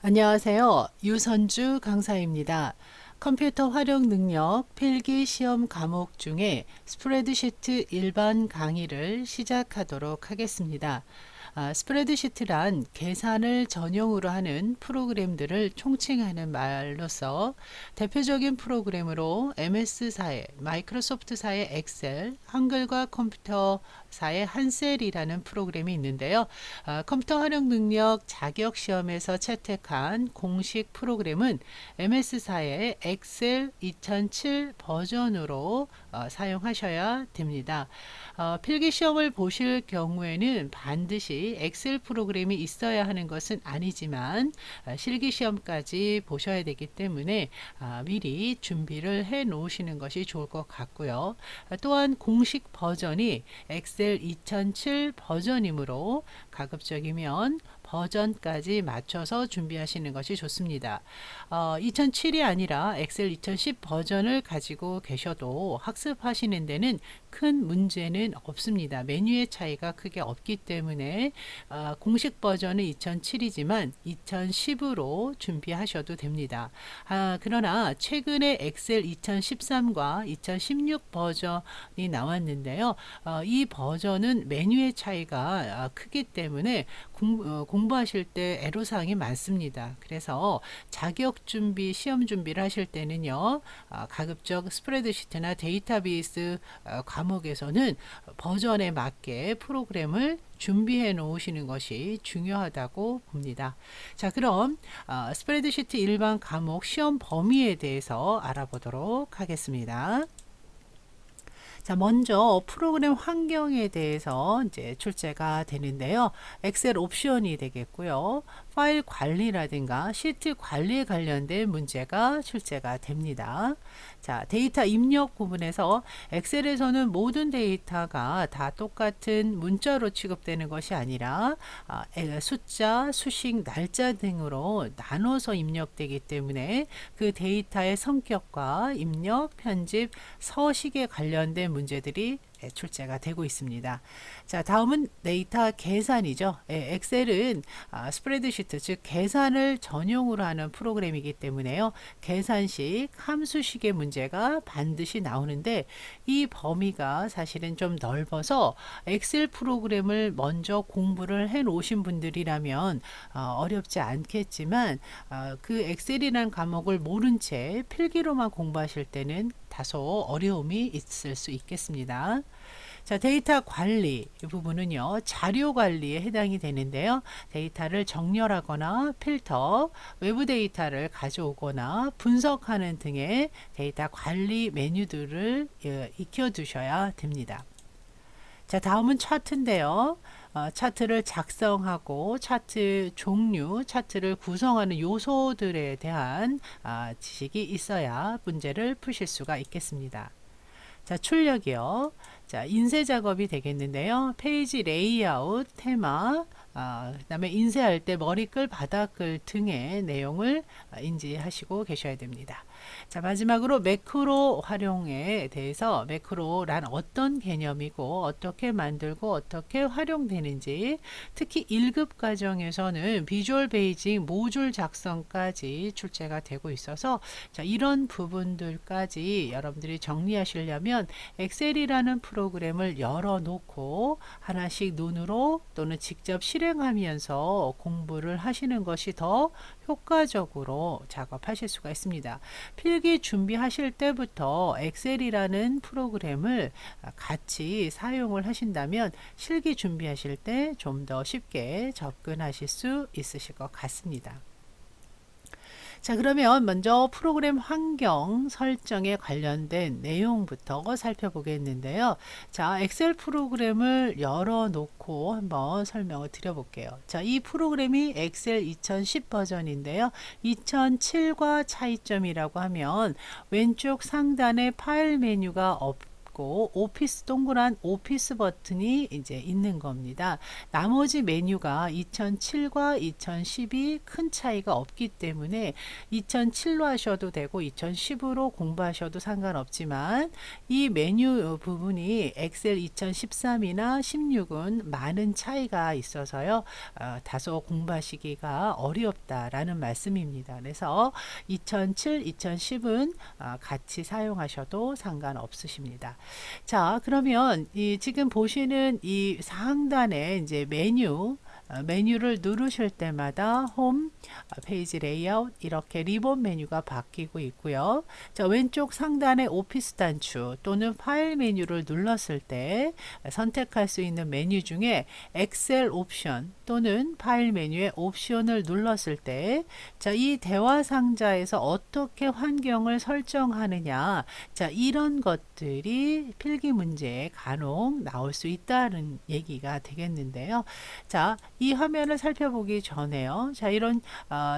안녕하세요. 유선주 강사입니다. 컴퓨터 활용 능력 필기 시험 과목 중에 스프레드시트 일반 강의를 시작하도록 하겠습니다. 스프레드시트란 계산을 전용으로 하는 프로그램들을 총칭하는 말로서 대표적인 프로그램으로 MS사의, 마이크로소프트사의 엑셀, 한글과 컴퓨터사의 한셀이라는 프로그램이 있는데요. 컴퓨터 활용 능력 자격시험에서 채택한 공식 프로그램은 MS사의 엑셀 2007 버전으로 사용하셔야 됩니다. 필기시험을 보실 경우에는 반드시 엑셀 프로그램이 있어야 하는 것은 아니지만 실기시험까지 보셔야 되기 때문에 미리 준비를 해 놓으시는 것이 좋을 것 같고요. 또한 공식 버전이 엑셀 2007 버전이므로 가급적이면 버전까지 맞춰서 준비하시는 것이 좋습니다. 2007이 아니라 엑셀 2010 버전을 가지고 계셔도 학습하시는 데는 큰 문제는 없습니다. 메뉴의 차이가 크게 없기 때문에 공식 버전은 2007이지만 2010으로 준비하셔도 됩니다. 그러나 최근에 엑셀 2013과 2016 버전이 나왔는데요. 이 버전은 메뉴의 차이가 크기 때문에 공부하실 때 애로사항이 많습니다. 그래서 자격 준비, 시험 준비를 하실 때는요, 가급적 스프레드시트나 데이터베이스 과목에서는 버전에 맞게 프로그램을 준비해 놓으시는 것이 중요하다고 봅니다. 자, 그럼 스프레드시트 일반 과목 시험 범위에 대해서 알아보도록 하겠습니다. 자, 먼저 프로그램 환경에 대해서 이제 출제가 되는데요. 엑셀 옵션이 되겠고요. 파일 관리라든가 시트 관리에 관련된 문제가 출제가 됩니다. 자, 데이터 입력 부분에서 엑셀에서는 모든 데이터가 다 똑같은 문자로 취급되는 것이 아니라 숫자, 수식, 날짜 등으로 나눠서 입력되기 때문에 그 데이터의 성격과 입력, 편집, 서식에 관련된 문제들이 출제가 되고 있습니다. 자, 다음은 데이터 계산이죠. 엑셀은 스프레드시트, 즉 계산을 전용으로 하는 프로그램이기 때문에요. 계산식, 함수식의 문제가 반드시 나오는데 이 범위가 사실은 좀 넓어서 엑셀 프로그램을 먼저 공부를 해 놓으신 분들이라면 어렵지 않겠지만 그 엑셀이라는 과목을 모른 채 필기로만 공부하실 때는 다소 어려움이 있을 수 있겠습니다. 자, 데이터 관리 이 부분은요, 자료 관리에 해당이 되는데요. 데이터를 정렬하거나 필터, 외부 데이터를 가져오거나 분석하는 등의 데이터 관리 메뉴들을 익혀두셔야 됩니다. 자, 다음은 차트인데요. 차트를 작성하고 차트 종류, 차트를 구성하는 요소들에 대한 지식이 있어야 문제를 푸실 수가 있겠습니다. 자, 출력이요. 자, 인쇄 작업이 되겠는데요. 페이지 레이아웃, 테마, 그다음에 인쇄할 때 머리글, 바닥글 등의 내용을 인지하시고 계셔야 됩니다. 자, 마지막으로 매크로 활용에 대해서 매크로란 어떤 개념이고 어떻게 만들고 어떻게 활용되는지, 특히 1급 과정에서는 비주얼 베이직 모듈 작성까지 출제가 되고 있어서 자, 이런 부분들까지 여러분들이 정리하시려면 엑셀이라는 프로그램을 열어놓고 하나씩 눈으로 또는 직접 실행하면서 공부를 하시는 것이 더 효과적으로 작업하실 수가 있습니다. 필기 준비하실 때부터 엑셀이라는 프로그램을 같이 사용을 하신다면 실기 준비하실 때 좀 더 쉽게 접근하실 수 있으실 것 같습니다. 자, 그러면 먼저 프로그램 환경 설정에 관련된 내용부터 살펴보겠는데요. 자, 엑셀 프로그램을 열어놓고 한번 설명을 드려볼게요. 자, 이 프로그램이 엑셀 2010 버전인데요. 2007과 차이점이라고 하면 왼쪽 상단에 파일 메뉴가 없고 있고 오피스 동그란 오피스 버튼이 이제 있는 겁니다. 나머지 메뉴가 2007과 2010이 큰 차이가 없기 때문에 2007로 하셔도 되고 2010으로 공부하셔도 상관없지만 이 메뉴 부분이 엑셀 2013이나 16은 많은 차이가 있어서요. 다소 공부하시기가 어렵다라는 말씀입니다. 그래서 2007, 2010은 같이 사용하셔도 상관없으십니다. 자, 그러면 지금 보시는 이 상단에 이제 메뉴를 누르실 때마다 홈, 페이지 레이아웃 이렇게 리본 메뉴가 바뀌고 있고요. 자, 왼쪽 상단에 오피스 단추 또는 파일 메뉴를 눌렀을 때 선택할 수 있는 메뉴 중에 엑셀 옵션 또는 파일 메뉴의 옵션을 눌렀을 때 자, 이 대화 상자에서 어떻게 환경을 설정하느냐, 자, 이런 것들이 필기 문제에 간혹 나올 수 있다는 얘기가 되겠는데요. 자, 이 화면을 살펴보기 전에요. 자, 이런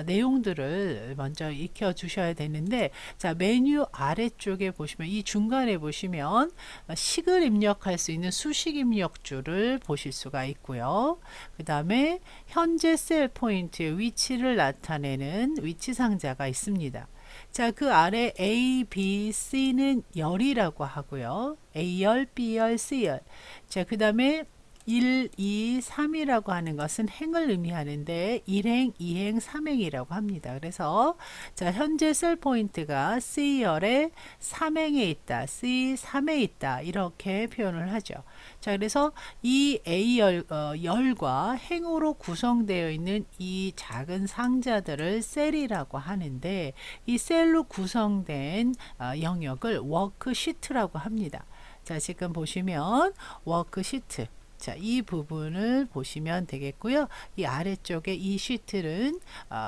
내용들을 먼저 익혀 두셔야 되는데, 자, 메뉴 아래쪽에 보시면 이 중간에 보시면 식을 입력할 수 있는 수식 입력줄을 보실 수가 있고요. 그 다음에 현재 셀 포인트의 위치를 나타내는 위치 상자가 있습니다. 자, 그 아래 A, B, C는 열이라고 하고요. A열, B열, C열. 자, 그 다음에 1, 2, 3이라고 하는 것은 행을 의미하는데 1행, 2행, 3행이라고 합니다. 그래서 자, 현재 셀 포인트가 C열에 3행에 있다, C3에 있다 이렇게 표현을 하죠. 자, 그래서 이 A열 열과 행으로 구성되어 있는 이 작은 상자들을 셀이라고 하는데 이 셀로 구성된 영역을 워크시트라고 합니다. 자, 지금 보시면 워크시트, 자, 이 부분을 보시면 되겠고요. 이 아래쪽에 이 시트는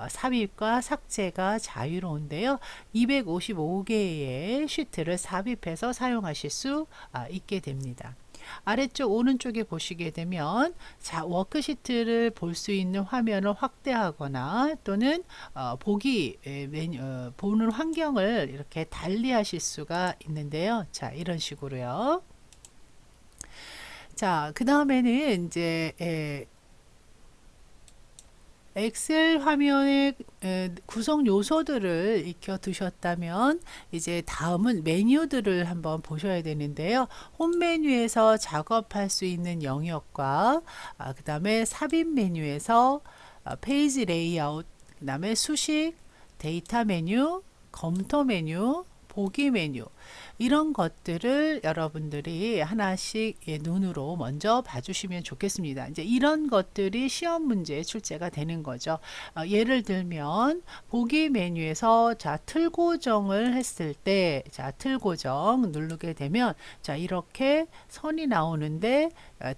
삽입과 삭제가 자유로운데요. 255개의 시트를 삽입해서 사용하실 수 있게 됩니다. 아래쪽 오른쪽에 보시게 되면 자, 워크시트를 볼 수 있는 화면을 확대하거나 또는 보는 환경을 이렇게 달리 하실 수가 있는데요. 자, 이런 식으로요. 자, 그 다음에는 이제 엑셀 화면의 구성 요소들을 익혀 두셨다면 이제 다음은 메뉴들을 한번 보셔야 되는데요. 홈 메뉴에서 작업할 수 있는 영역과 그 다음에 삽입 메뉴에서 페이지 레이아웃, 그 다음에 수식, 데이터 메뉴, 검토 메뉴, 보기 메뉴, 이런 것들을 여러분들이 하나씩 눈으로 먼저 봐주시면 좋겠습니다. 이제 이런 것들이 시험 문제에 출제가 되는 거죠. 예를 들면 보기 메뉴에서 자, 틀 고정을 했을 때, 자, 틀 고정 누르게 되면 자, 이렇게 선이 나오는데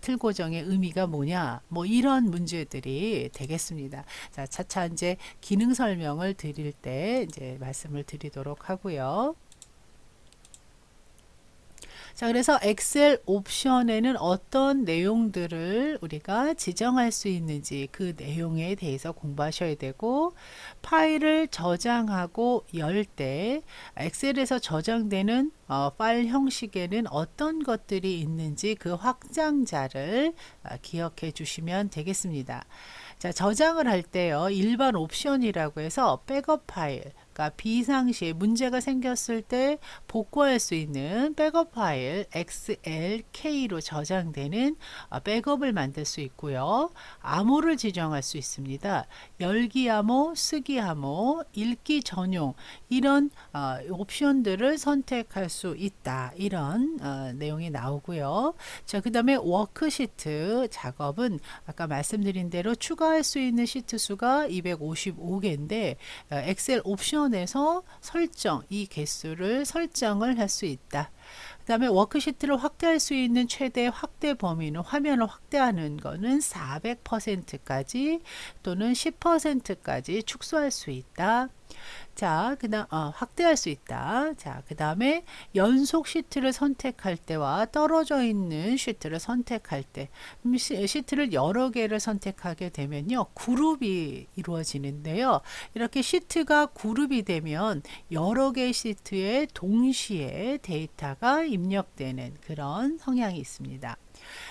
틀 고정의 의미가 뭐냐, 뭐 이런 문제들이 되겠습니다. 자, 차차 이제 기능 설명을 드릴 때 이제 말씀을 드리도록 하고요. 자, 그래서 엑셀 옵션에는 어떤 내용들을 우리가 지정할 수 있는지 그 내용에 대해서 공부하셔야 되고, 파일을 저장하고 열 때 엑셀에서 저장되는 파일 형식에는 어떤 것들이 있는지 그 확장자를 기억해 주시면 되겠습니다. 자, 저장을 할 때요, 일반 옵션이라고 해서 백업 파일, 그러니까 비상시에 문제가 생겼을 때 복구할 수 있는 백업 파일 XLK로 저장되는 백업을 만들 수 있고요. 암호를 지정할 수 있습니다. 열기 암호, 쓰기 암호, 읽기 전용, 이런 옵션들을 선택할 수 있다. 이런 내용이 나오고요. 자, 그 다음에 워크시트 작업은 아까 말씀드린 대로 추가할 수 있는 시트 수가 255개인데 엑셀 옵션에서 이 개수를 설정을 할 수 있다. 그 다음에 워크시트를 확대할 수 있는 최대 확대 범위는, 화면을 확대하는 거는 400%까지 또는 10%까지 축소할 수 있다. 자, 그다음 확대할 수 있다. 자, 그다음에 연속 시트를 선택할 때와 떨어져 있는 시트를 선택할 때, 시트를 여러 개를 선택하게 되면요, 그룹이 이루어지는데요. 이렇게 시트가 그룹이 되면 여러 개의 시트에 동시에 데이터가 입력되는 그런 성향이 있습니다.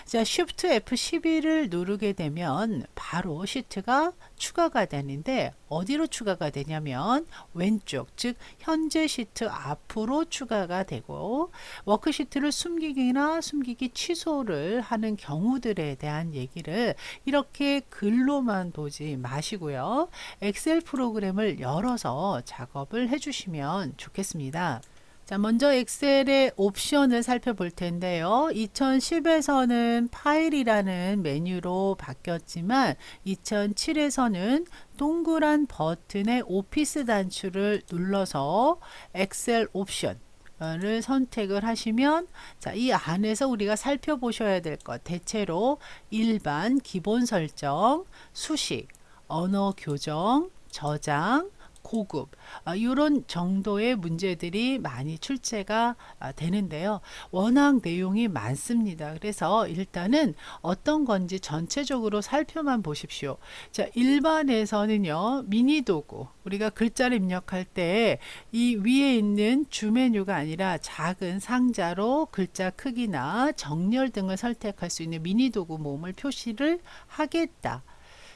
자, Shift F12를 누르게 되면 바로 시트가 추가가 되는데 어디로 추가가 되냐면 왼쪽, 즉 현재 시트 앞으로 추가가 되고, 워크시트를 숨기기나 숨기기 취소를 하는 경우들에 대한 얘기를 이렇게 글로만 보지 마시고요. 엑셀 프로그램을 열어서 작업을 해주시면 좋겠습니다. 자, 먼저 엑셀의 옵션을 살펴볼 텐데요. 2010에서는 파일이라는 메뉴로 바뀌었지만 2007에서는 동그란 버튼의 오피스 단추를 눌러서 엑셀 옵션 을 선택을 하시면, 자, 이 안에서 우리가 살펴보셔야 될 것, 대체로 일반 기본 설정, 수식, 언어 교정, 저장, 고급, 이런 정도의 문제들이 많이 출제가 되는데요. 워낙 내용이 많습니다. 그래서 일단은 어떤 건지 전체적으로 살펴만 보십시오. 자, 일반에서는요, 미니 도구, 우리가 글자를 입력할 때 이 위에 있는 주 메뉴가 아니라 작은 상자로 글자 크기나 정렬 등을 선택할 수 있는 미니 도구 모음을 표시를 하겠다.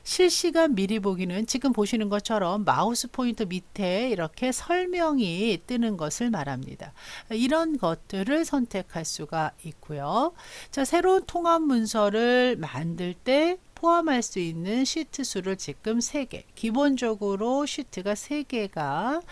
실시간 미리 보기는 지금 보시는 것처럼 마우스 포인터 밑에 이렇게 설명이 뜨는 것을 말합니다. 이런 것들을 선택할 수가 있고요. 자, 새로운 통합 문서를 만들 때 포함할 수 있는 시트 수를 지금 3개, 기본적으로 시트가 3개가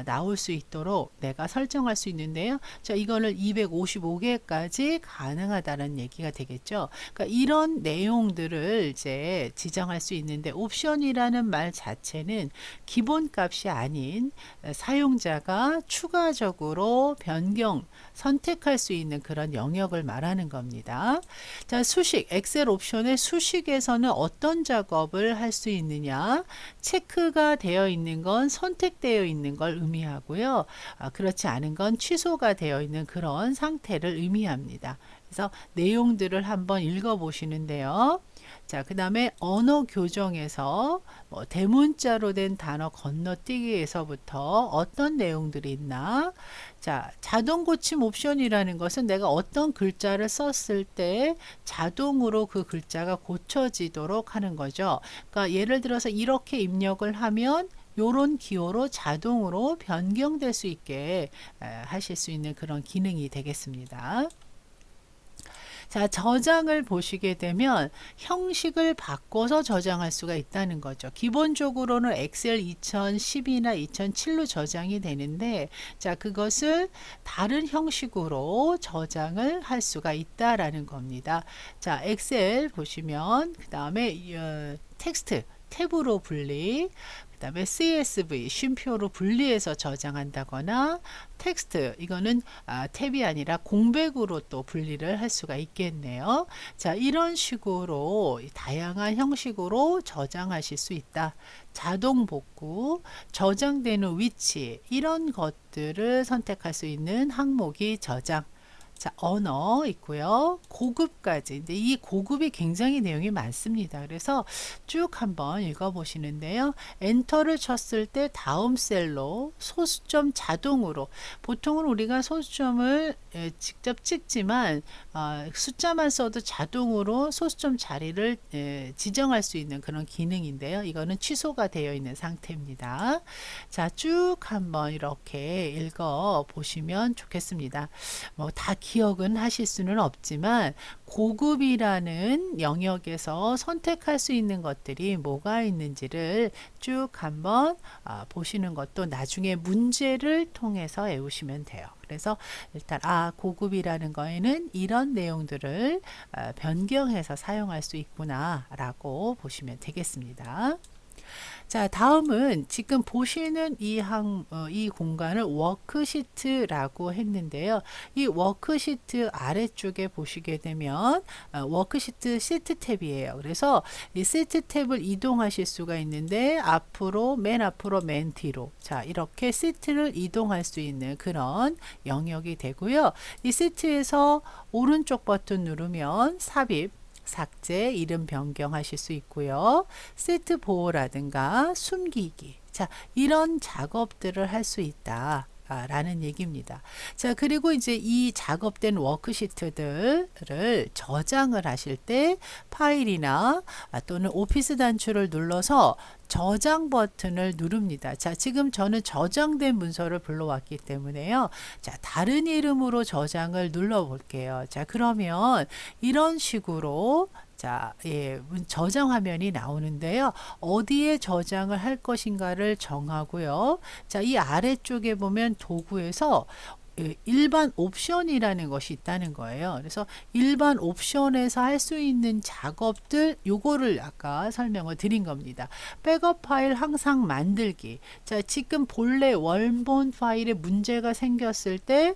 나올 수 있도록 내가 설정할 수 있는데요. 자, 이거를 255개까지 가능하다는 얘기가 되겠죠. 그러니까 이런 내용들을 이제 지정할 수 있는데, 옵션이라는 말 자체는 기본값이 아닌 사용자가 추가적으로 변경, 선택할 수 있는 그런 영역을 말하는 겁니다. 자, 수식, 엑셀 옵션의 수식에서는 어떤 작업을 할 수 있느냐, 체크가 되어 있는 건 선택되어 있는 걸 의미하고요. 그렇지 않은 건 취소가 되어 있는 그런 상태를 의미합니다. 그래서 내용들을 한번 읽어 보시는데요. 자, 그 다음에 언어 교정에서 대문자로 된 단어 건너뛰기에서부터 어떤 내용들이 있나. 자, 자동 고침 옵션이라는 것은 내가 어떤 글자를 썼을 때 자동으로 그 글자가 고쳐지도록 하는 거죠. 그러니까 예를 들어서 이렇게 입력을 하면 요런 기호로 자동으로 변경될 수 있게 하실 수 있는 그런 기능이 되겠습니다. 자, 저장을 보시게 되면 형식을 바꿔서 저장할 수가 있다는 거죠. 기본적으로는 엑셀 2010이나 2007로 저장이 되는데, 자, 그것을 다른 형식으로 저장을 할 수가 있다라는 겁니다. 자, 엑셀 보시면 그 다음에 텍스트 탭으로 분리, 그 다음에 CSV 쉼표로 분리해서 저장한다거나, 텍스트 이거는 탭이 아니라 공백으로 또 분리를 할 수가 있겠네요. 자, 이런 식으로 다양한 형식으로 저장하실 수 있다. 자동 복구, 저장되는 위치, 이런 것들을 선택할 수 있는 항목이 저장. 자, 언어 있고요. 고급까지. 근데 이 고급이 굉장히 내용이 많습니다. 그래서 쭉 한번 읽어보시는데요. 엔터를 쳤을 때 다음 셀로 소수점 자동으로, 보통은 우리가 소수점을 직접 찍지만 숫자만 써도 자동으로 소수점 자리를 지정할 수 있는 그런 기능인데요. 이거는 취소가 되어 있는 상태입니다. 자, 쭉 한번 이렇게 읽어 보시면 좋겠습니다. 다 기억은 하실 수는 없지만 고급이라는 영역에서 선택할 수 있는 것들이 뭐가 있는지를 쭉 한번 보시는 것도 나중에 문제를 통해서 외우시면 돼요. 그래서 일단 고급이라는 거에는 이런 내용들을 변경해서 사용할 수 있구나 라고 보시면 되겠습니다. 자, 다음은 지금 보시는 이 공간을 워크시트라고 했는데요. 이 워크시트 아래쪽에 보시게 되면 워크시트 시트 탭이에요. 그래서 이 시트 탭을 이동하실 수가 있는데 맨 앞으로, 맨 뒤로. 자, 이렇게 시트를 이동할 수 있는 그런 영역이 되고요. 이 시트에서 오른쪽 버튼 누르면 삽입, 삭제, 이름 변경하실 수 있고요. 세트 보호라든가 숨기기. 자, 이런 작업들을 할 수 있다. 라는 얘기입니다. 자, 그리고 이제 이 작업된 워크시트들을 저장을 하실 때 파일이나 또는 오피스 단추를 눌러서 저장 버튼을 누릅니다. 자, 지금 저는 저장된 문서를 불러왔기 때문에요. 자, 다른 이름으로 저장을 눌러 볼게요. 자, 그러면 이런 식으로 자, 예, 저장 화면이 나오는데요. 어디에 저장을 할 것인가를 정하고요. 자, 이 아래쪽에 보면 도구에서 일반 옵션이라는 것이 있다는 거예요. 그래서 일반 옵션에서 할 수 있는 작업들, 요거를 아까 설명을 드린 겁니다. 백업 파일 항상 만들기. 자, 지금 본래 원본 파일에 문제가 생겼을 때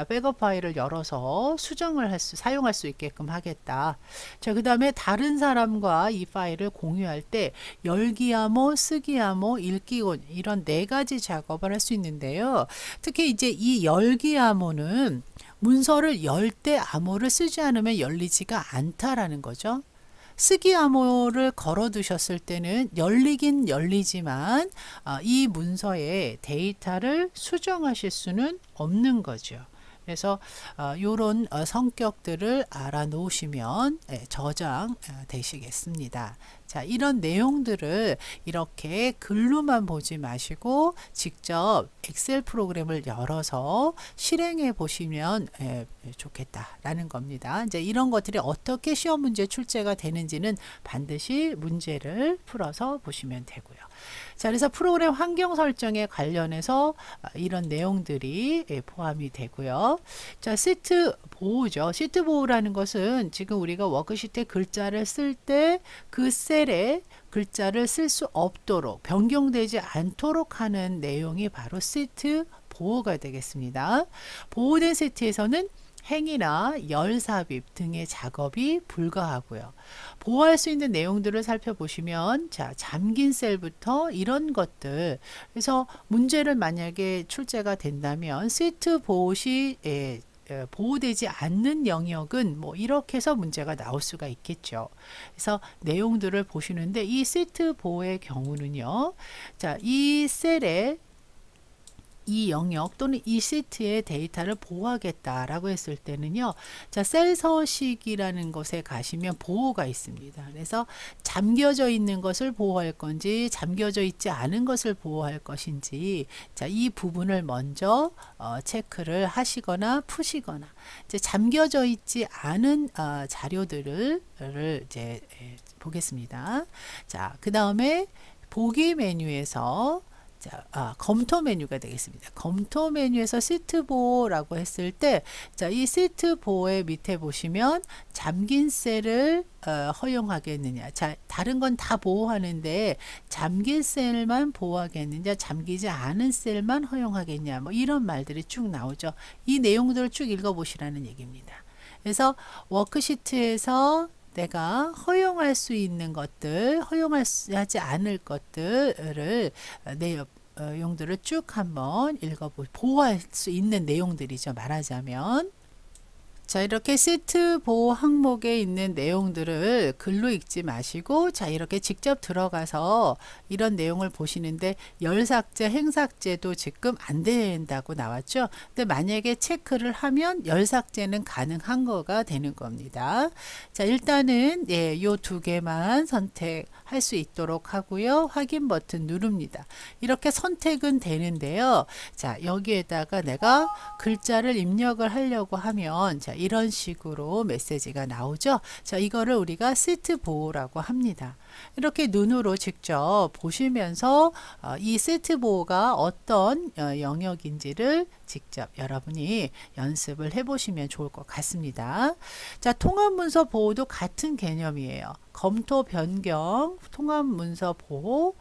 백업 파일을 열어서 사용할 수 있게끔 하겠다. 자, 그 다음에 다른 사람과 이 파일을 공유할 때 열기 암호, 쓰기 암호, 읽기 이런 네 가지 작업을 할 수 있는데요. 특히 이제 이 열기 암호는 문서를 열 때 암호를 쓰지 않으면 열리지가 않다라는 거죠. 쓰기 암호를 걸어 두셨을 때는 열리긴 열리지만 이 문서의 데이터를 수정하실 수는 없는 거죠. 그래서 이런 성격들을 알아 놓으시면 저장 되시겠습니다. 자, 이런 내용들을 이렇게 글로만 보지 마시고 직접 엑셀 프로그램을 열어서 실행해 보시면 좋겠다라는 겁니다. 이제 이런 것들이 어떻게 시험 문제 출제가 되는지는 반드시 문제를 풀어서 보시면 되고요. 자, 그래서 프로그램 환경 설정에 관련해서 이런 내용들이 포함이 되고요. 자, 시트 보호죠. 시트 보호라는 것은 지금 우리가 워크시트에 글자를 쓸 때 그 셀에 글자를 쓸 수 없도록 변경되지 않도록 하는 내용이 바로 시트 보호가 되겠습니다. 보호된 시트에서는 행이나 열 삽입 등의 작업이 불가하고요. 보호할 수 있는 내용들을 살펴보시면 자, 잠긴 셀부터 이런 것들, 그래서 문제를 만약에 출제가 된다면 시트 보호 시 보호되지 않는 영역은 뭐 이렇게 해서 문제가 나올 수가 있겠죠. 그래서 내용들을 보시는데 이 시트 보호의 경우는요. 자, 이 셀에 이 영역 또는 이 시트의 데이터를 보호하겠다라고 했을 때는요. 자, 셀 서식이라는 것에 가시면 보호가 있습니다. 그래서 잠겨져 있는 것을 보호할 건지 잠겨져 있지 않은 것을 보호할 것인지 자, 이 부분을 먼저 체크를 하시거나 푸시거나 이제 잠겨져 있지 않은 자료들을 이제 보겠습니다. 자, 그 다음에 보기 메뉴에서 자, 검토 메뉴가 되겠습니다. 검토 메뉴에서 시트 보호라고 했을 때, 자, 이 시트 보호의 밑에 보시면 잠긴 셀을 허용하겠느냐. 자, 다른 건 다 보호하는데 잠긴 셀만 보호하겠느냐, 잠기지 않은 셀만 허용하겠냐. 뭐 이런 말들이 쭉 나오죠. 이 내용들을 쭉 읽어보시라는 얘기입니다. 그래서 워크시트에서 내가 허용할 수 있는 것들, 허용하지 않을 것들을 내용들을 쭉 한번 보호할 수 있는 내용들이죠. 말하자면. 자, 이렇게 시트 보호 항목에 있는 내용들을 글로 읽지 마시고 자, 이렇게 직접 들어가서 이런 내용을 보시는데 열 삭제, 행 삭제도 지금 안 된다고 나왔죠. 근데 만약에 체크를 하면 열 삭제는 가능한 거가 되는 겁니다. 자, 일단은 요 두 개만 선택할 수 있도록 하고요. 확인 버튼 누릅니다. 이렇게 선택은 되는데요. 자, 여기에다가 내가 글자를 입력을 하려고 하면 자, 이런 식으로 메시지가 나오죠. 자, 이거를 우리가 세트 보호라고 합니다. 이렇게 눈으로 직접 보시면서 이 세트 보호가 어떤 영역인지를 직접 여러분이 연습을 해보시면 좋을 것 같습니다. 자, 통합문서 보호도 같은 개념이에요. 검토 변경, 통합문서 보호,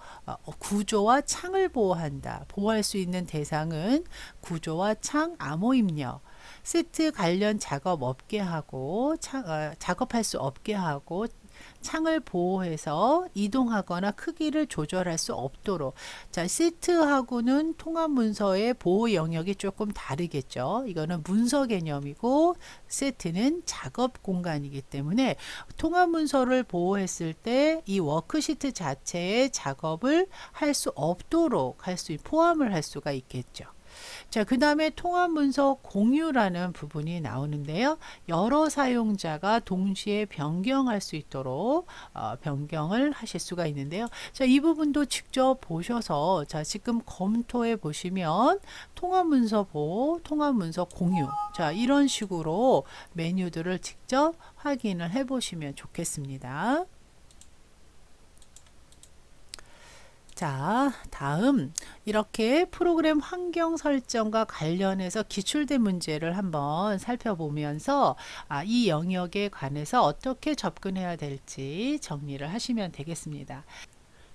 구조와 창을 보호한다. 보호할 수 있는 대상은 구조와 창, 암호 입력, 세트 관련 작업 없게 하고, 작업할 수 없게 하고, 창을 보호해서 이동하거나 크기를 조절할 수 없도록. 자, 시트하고는 통합 문서의 보호 영역이 조금 다르겠죠. 이거는 문서 개념이고 세트는 작업 공간이기 때문에 통합 문서를 보호했을 때 이 워크시트 자체의 작업을 할 수 없도록 포함을 할 수가 있겠죠. 자, 그 다음에 통합문서 공유라는 부분이 나오는데요. 여러 사용자가 동시에 변경할 수 있도록 변경을 하실 수가 있는데요. 자, 이 부분도 직접 보셔서 자, 지금 검토해 보시면 통합문서 보호, 통합문서 공유, 자, 이런 식으로 메뉴들을 직접 확인을 해 보시면 좋겠습니다. 자, 다음 이렇게 프로그램 환경 설정과 관련해서 기출된 문제를 한번 살펴보면서 이 영역에 관해서 어떻게 접근해야 될지 정리를 하시면 되겠습니다.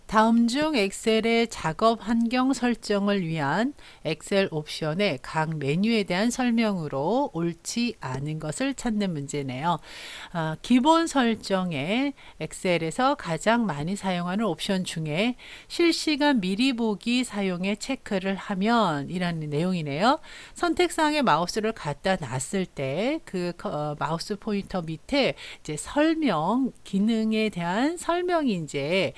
다음 중 엑셀의 작업 환경 설정을 위한 엑셀 옵션의 각 메뉴에 대한 설명으로 옳지 않은 것을 찾는 문제네요. 기본 설정에 엑셀에서 가장 많이 사용하는 옵션 중에 실시간 미리 보기 사용에 체크를 하면 이라는 내용이네요. 선택상에 마우스를 갖다 놨을 때 그 마우스 포인터 밑에 이제 설명 기능에 대한 설명이 이제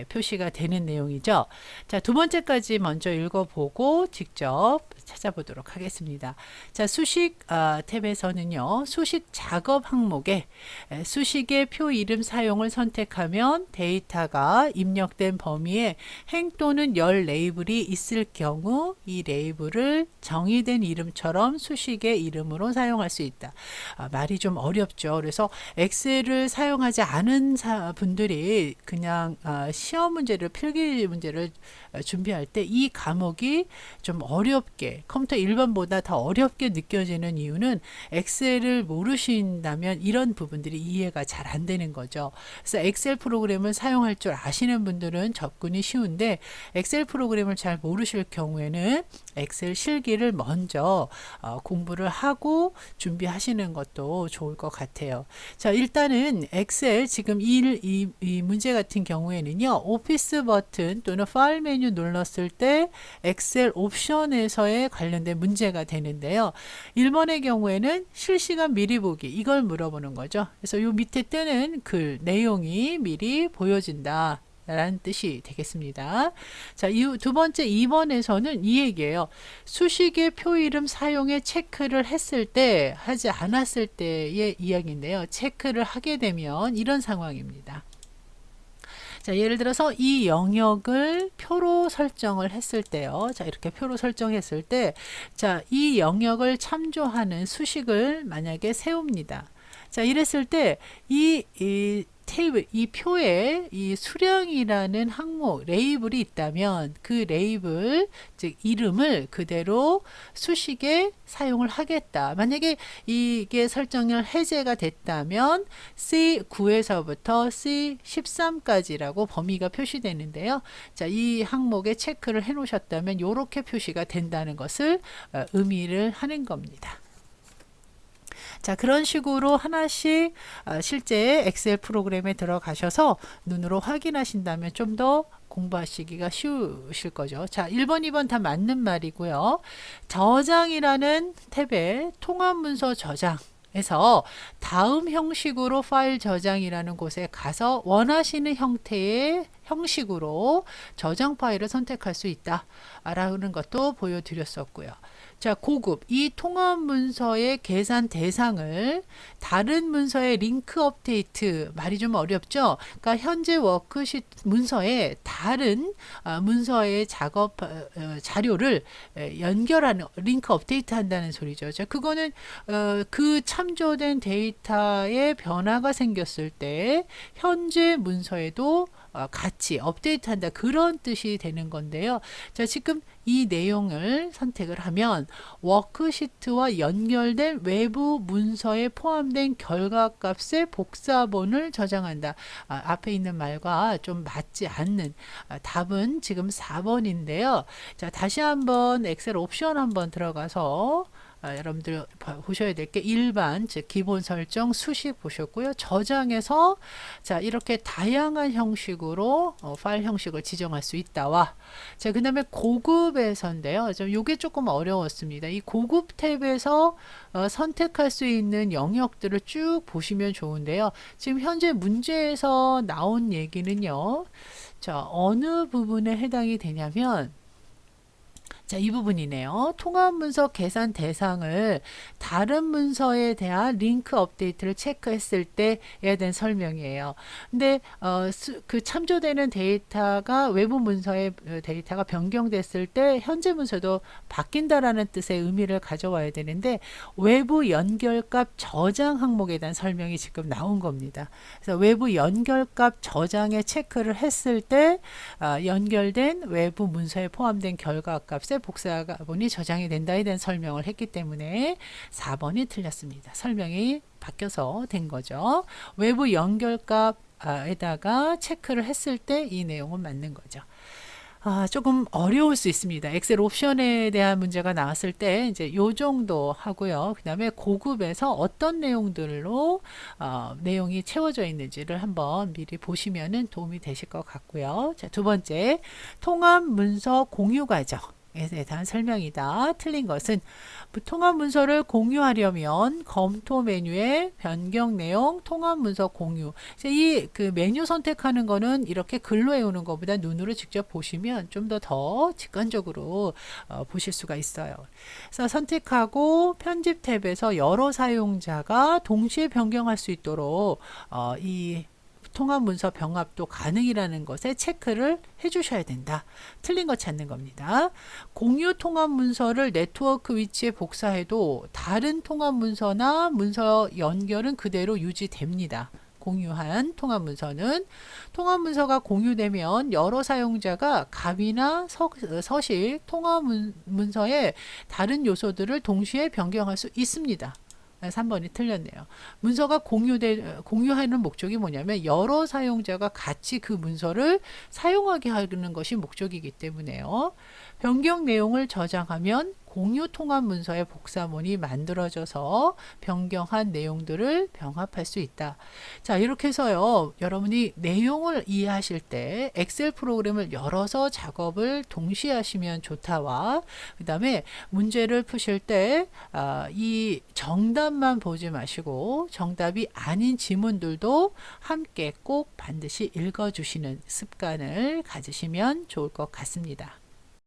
표시가 되는 내용이죠. 자, 두 번째까지 먼저 읽어보고 직접 찾아보도록 하겠습니다. 자, 수식 탭에서는요. 수식 작업 항목에 수식의 표 이름 사용을 선택하면 데이터가 입력된 범위에 행 또는 열 레이블이 있을 경우 이 레이블을 정의된 이름처럼 수식의 이름으로 사용할 수 있다. 말이 좀 어렵죠. 그래서 엑셀을 사용하지 않은 분들이 그냥 시험 문제를 필기 문제를 준비할 때 이 과목이 좀 어렵게 컴퓨터 1번보다 더 어렵게 느껴지는 이유는 엑셀을 모르신다면 이런 부분들이 이해가 잘 안 되는 거죠. 그래서 엑셀 프로그램을 사용할 줄 아시는 분들은 접근이 쉬운데 엑셀 프로그램을 잘 모르실 경우에는 엑셀 실기를 먼저 공부를 하고 준비하시는 것도 좋을 것 같아요. 자, 일단은 엑셀 지금 이 문제 같은 경우에는요. 오피스 버튼 또는 파일 메뉴 눌렀을 때 엑셀 옵션에서의 관련된 문제가 되는데요. 1번의 경우에는 실시간 미리 보기 이걸 물어보는 거죠. 그래서 이 밑에 뜨는 글 내용이 미리 보여진다 라는 뜻이 되겠습니다. 자, 이 두 번째 2번에서는 이 얘기예요. 수식의 표 이름 사용에 체크를 했을 때 하지 않았을 때의 이야기인데요. 체크를 하게 되면 이런 상황입니다. 자, 예를 들어서 이 영역을 표로 설정을 했을 때요. 자, 이렇게 표로 설정했을 때, 자, 이 영역을 참조하는 수식을 만약에 세웁니다. 자, 이랬을 때, 이 테이블, 이 표에 이 수량이라는 항목, 레이블이 있다면 그 레이블, 즉 이름을 그대로 수식에 사용을 하겠다. 만약에 이게 설정을 해제가 됐다면 C9에서부터 C13까지라고 범위가 표시되는데요. 자, 이 항목에 체크를 해 놓으셨다면 이렇게 표시가 된다는 것을 의미를 하는 겁니다. 자, 그런 식으로 하나씩 실제 엑셀 프로그램에 들어가셔서 눈으로 확인하신다면 좀 더 공부하시기가 쉬우실 거죠. 자, 1번, 2번 다 맞는 말이고요. 저장이라는 탭에 통합문서 저장에서 다음 형식으로 파일 저장이라는 곳에 가서 원하시는 형태의 형식으로 저장 파일을 선택할 수 있다 라는 것도 보여드렸었고요. 자, 고급. 이 통합 문서의 계산 대상을 다른 문서의 링크 업데이트, 말이 좀 어렵죠? 그러니까 현재 워크시트 문서에 다른 문서의 작업 자료를 연결하는, 링크 업데이트 한다는 소리죠. 자, 그거는 그 참조된 데이터에 변화가 생겼을 때 현재 문서에도 같이 업데이트한다, 그런 뜻이 되는 건데요. 자, 지금 이 내용을 선택을 하면 워크시트와 연결된 외부 문서에 포함된 결과값의 복사본을 저장한다. 앞에 있는 말과 좀 맞지 않는 답은 지금 4번인데요. 자, 다시 한번 엑셀 옵션 한번 들어가서 여러분들 보셔야 될 게 일반, 즉 기본 설정, 수식 보셨고요. 저장해서 자, 이렇게 다양한 형식으로 파일 형식을 지정할 수 있다와, 자, 그 다음에 고급에서인데요. 요게 조금 어려웠습니다. 이 고급 탭에서 선택할 수 있는 영역들을 쭉 보시면 좋은데요. 지금 현재 문제에서 나온 얘기는요. 자, 어느 부분에 해당이 되냐면, 자, 이 부분이네요. 통합 문서 계산 대상을 다른 문서에 대한 링크 업데이트를 체크했을 때에 대한 설명이에요. 근데 그 참조되는 데이터가 외부 문서의 데이터가 변경됐을 때 현재 문서도 바뀐다라는 뜻의 의미를 가져와야 되는데, 외부 연결값 저장 항목에 대한 설명이 지금 나온 겁니다. 그래서 외부 연결값 저장에 체크를 했을 때 연결된 외부 문서에 포함된 결과값의 복사본이 저장이 된다에 대한 설명을 했기 때문에 4번이 틀렸습니다. 설명이 바뀌어서 된 거죠. 외부 연결값에다가 체크를 했을 때 이 내용은 맞는 거죠. 조금 어려울 수 있습니다. 엑셀 옵션에 대한 문제가 나왔을 때 이제 요 정도 하고요. 그 다음에 고급에서 어떤 내용들로 내용이 채워져 있는지를 한번 미리 보시면은 도움이 되실 것 같고요. 자, 두 번째, 통합 문서 공유 과정 에 대한 설명이다. 틀린 것은, 통합 문서를 공유하려면 검토 메뉴에 변경 내용, 통합 문서 공유. 이 그 메뉴 선택하는 거는 이렇게 글로 외우는 것보다 눈으로 직접 보시면 좀 더 직관적으로 보실 수가 있어요. 그래서 선택하고 편집 탭에서 여러 사용자가 동시에 변경할 수 있도록 이 통합 문서 병합도 가능이라는 것에 체크를 해주셔야 된다. 틀린 거 찾는 겁니다. 공유 통합 문서를 네트워크 위치에 복사해도 다른 통합 문서나 문서 연결은 그대로 유지됩니다. 공유한 통합 문서는, 통합 문서가 공유되면 여러 사용자가 갑이나 서식 통합 문서의 다른 요소들을 동시에 변경할 수 있습니다. 3번이 틀렸네요. 문서가 공유하는 목적이 뭐냐면 여러 사용자가 같이 그 문서를 사용하게 하는 것이 목적이기 때문에요. 변경 내용을 저장하면 공유 통합 문서의 복사본이 만들어져서 변경한 내용들을 병합할 수 있다. 자, 이렇게 해서요, 여러분이 내용을 이해하실 때 엑셀 프로그램을 열어서 작업을 동시에 하시면 좋다와, 그 다음에 문제를 푸실 때 이 정답만 보지 마시고 정답이 아닌 지문들도 함께 꼭 반드시 읽어주시는 습관을 가지시면 좋을 것 같습니다.